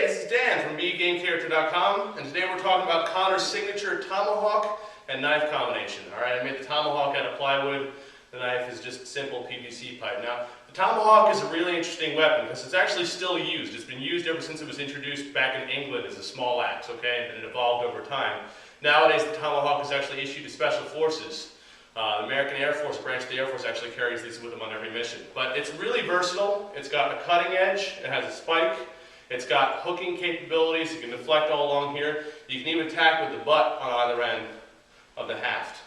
this is Dan from BeGameCharacter.com, and today we're talking about Connor's signature Tomahawk and Knife combination. Alright, I made the Tomahawk out of plywood, the knife is just simple PVC pipe. Now, the Tomahawk is a really interesting weapon because it's actually still used. It's been used ever since it was introduced back in England as a small axe, okay, and it evolved over time. Nowadays, the Tomahawk is actually issued to Special Forces. The American Air Force branch of the Air Force actually carries these with them on every mission. But it's really versatile. It's got a cutting edge, it has a spike, it's got hooking capabilities, you can deflect all along here. You can even attack with the butt on either end of the haft.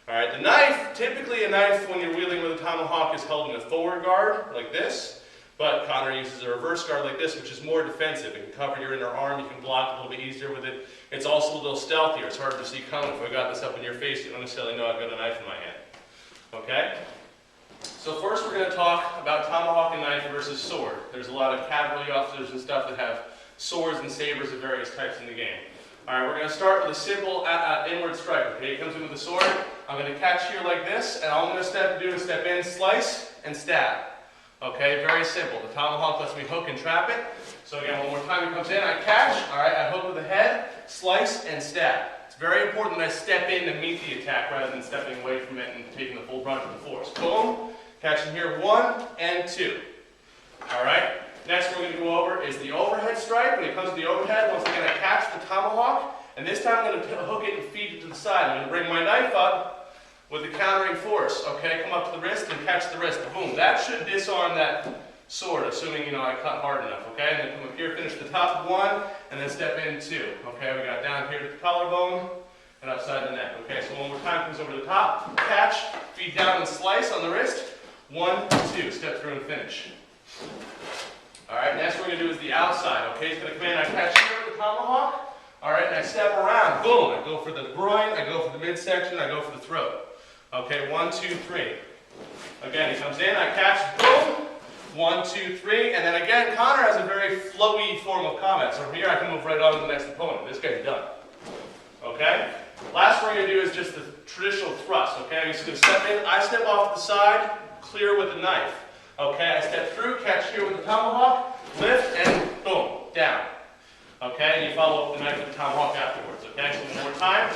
Alright, the knife, typically a knife when you're wielding with a Tomahawk is held in a Thor Guard, like this. But Connor uses a reverse guard like this, which is more defensive. It can cover your inner arm, you can block a little bit easier with it. It's also a little stealthier, it's harder to see coming. If I got this up in your face, you don't necessarily know I've got a knife in my hand. Okay? So first we're going to talk about Tomahawk and Knife versus sword. There's a lot of cavalry officers and stuff that have swords and sabers of various types in the game. Alright, we're going to start with a simple inward strike. Okay, he comes in with a sword. I'm going to catch here like this, and all I'm going to do is step in, slice, and stab. Okay, very simple. The Tomahawk lets me hook and trap it. So again, one more time, he comes in, I catch, alright, I hook with the head, slice, and stab. It's very important that I step in to meet the attack rather than stepping away from it and taking the full brunt of the force. Boom, catching here, 1 and 2. Alright, next we're going to go over is the overhead strike. When it comes to the overhead, once again I catch the Tomahawk, and this time I'm going to hook it and feed it to the side. I'm going to bring my knife up with the countering force, okay? Come up to the wrist and catch the wrist. Boom. That should disarm that sword, assuming, I cut hard enough, okay? And then come up here, finish the top 1, and then step in 2. Okay, we got down here to the collarbone and upside the neck. Okay, so one more time, comes over the top, catch, feed down and slice on the wrist. 1, 2, step through and finish. Alright, next we're going to do is the outside, okay? He's going to come in, I catch here with the Tomahawk, alright, and I step around, boom, I go for the groin, I go for the midsection, I go for the throat. Okay, 1, 2, 3. Again, he comes in, I catch, boom, 1, 2, 3, and then again, Connor has a very flowy form of combat, so from here I can move right on to the next opponent. This guy's done. Okay? Last we're going to do is just the traditional thrust, okay? I'm just going to step in, I step off to the side, clear with the knife. Okay, I step through, catch here with the Tomahawk, lift, and boom, down. Okay, and you follow up the knife with the Tomahawk afterwards, okay? So one more time.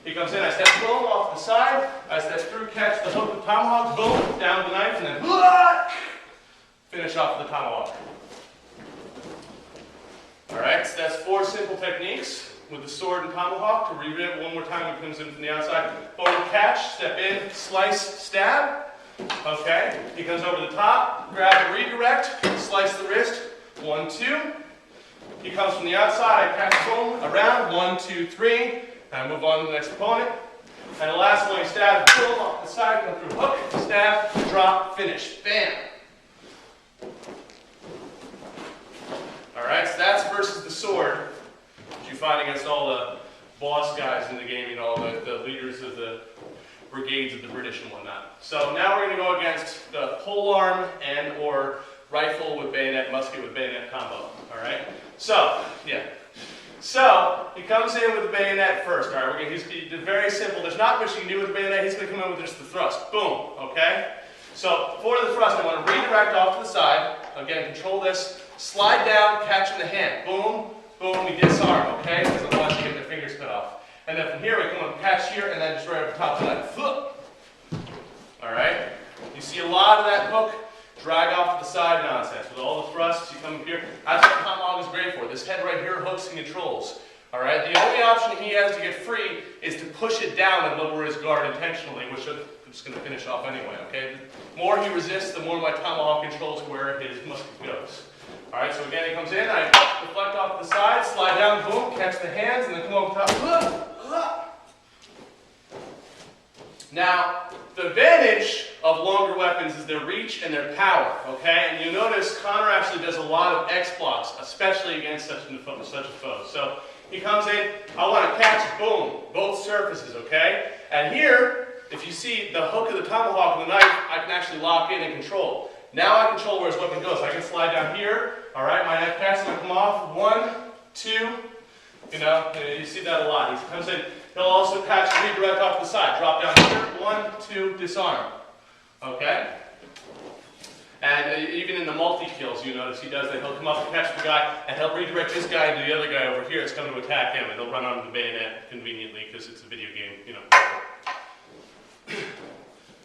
He comes in, I step boom off the side, I step through, catch the hook with the Tomahawk, boom, down with the knife, and then finish off with the Tomahawk. Alright, so that's 4 simple techniques with the sword and Tomahawk. To read it one more time, he comes in from the outside, forward catch, step in, slice, stab. Okay, he comes over the top, grab the redirect, slice the wrist, 1, 2. He comes from the outside, I catch boom, around, 1, 2, 3. I move on to the next opponent. And the last one, he stabs, boom, off the side, come through, hook, stab, drop, finish. Bam! Alright, so that's versus the sword, which you find against all the boss guys in the game, all the leaders of the brigades of the British and whatnot. So now we're going to go against the polearm and or rifle with bayonet, musket with bayonet combo. Alright? So, yeah. So, he comes in with the bayonet first, alright? He's very simple. There's not much you can do with the bayonet. He's going to come in with just the thrust. Boom. Okay? So, for the thrust, I want to redirect off to the side. Again, control this. Slide down, catch in the hand. Boom. Boom. We disarm, okay? Because otherwise you get their fingers cut off. And then from here, we come up, catch here, and then just right over the top of that. Alright? You see a lot of that hook drag off to the side nonsense. With all the thrusts, you come up here. That's what Tomahawk is great for. This head right here hooks and controls. Alright? The only option he has to get free is to push it down and lower his guard intentionally, which I'm just going to finish off anyway, okay? The more he resists, the more my Tomahawk controls where his musket goes. Alright, so again, he comes in, I deflect off the side, slide down, boom, catch the hands, and then come over top. Now, the advantage of longer weapons is their reach and their power, okay? And you notice Connor actually does a lot of X blocks, especially against such a foe. So he comes in, I want to catch, boom, both surfaces, okay? And here, if you see the hook of the Tomahawk and the knife, I can actually lock in and control. Now I control where his weapon goes. I can slide down here, alright, my knife catches, I come off, 1, 2, you see that a lot. He comes in, he'll also catch and redirect off the side. Drop down here, 1, 2, disarm. Okay? And even in the multi-kills, you notice he does that. He'll come up and catch the guy, and he'll redirect this guy to the other guy over here that's coming to attack him, and they'll run on the bayonet conveniently because it's a video game, you know.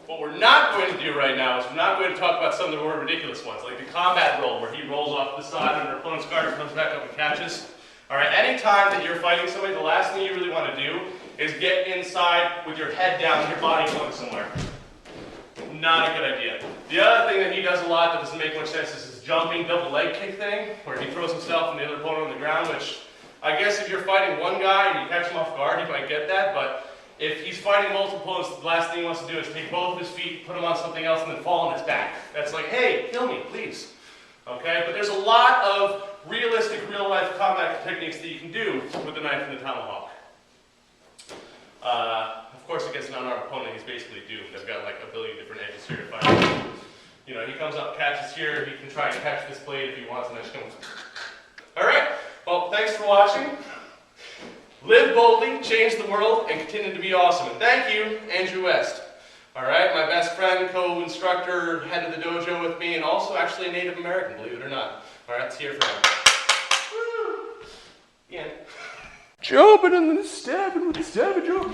What we're not going to do right now is we're not going to talk about some of the more ridiculous ones, like the combat roll, where he rolls off the side under opponent's guard and comes back up and catches. All right, anytime that you're fighting somebody, the last thing you really want to do is get inside with your head down and your body going somewhere. Not a good idea. The other thing that he does a lot that doesn't make much sense is this jumping double leg kick thing, where he throws himself and the other opponent on the ground, which I guess if you're fighting one guy and you catch him off guard, you might get that, but if he's fighting multiple opponents, the last thing he wants to do is take both of his feet, put them on something else, and then fall on his back. That's like, hey, kill me, please. Okay, but there's a lot of realistic, real-life combat techniques that you can do with the knife and the tomahawk. Of course, against an unarmed opponent, he's basically doomed. They've got like a billion different edges here to fight. You know, he comes up, catches here, he can try and catch this blade if he wants, and then just comes. Alright, well, thanks for watching. Live boldly, change the world, and continue to be awesome. And thank you, Andrew West. Alright, my best friend, co-instructor, head of the dojo with me, and also actually a Native American, believe it or not. Alright, let's hear from him. Woo! The end. Jumping and then stabbing with the stabby jump.